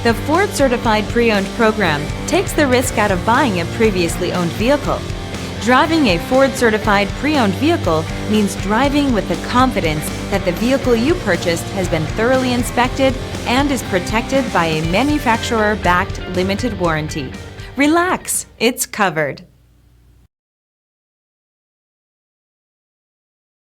The Ford Certified Pre-Owned program takes the risk out of buying a previously owned vehicle. Driving a Ford Certified Pre-Owned vehicle means driving with the confidence that the vehicle you purchased has been thoroughly inspected and is protected by a manufacturer-backed limited warranty. Relax, it's covered.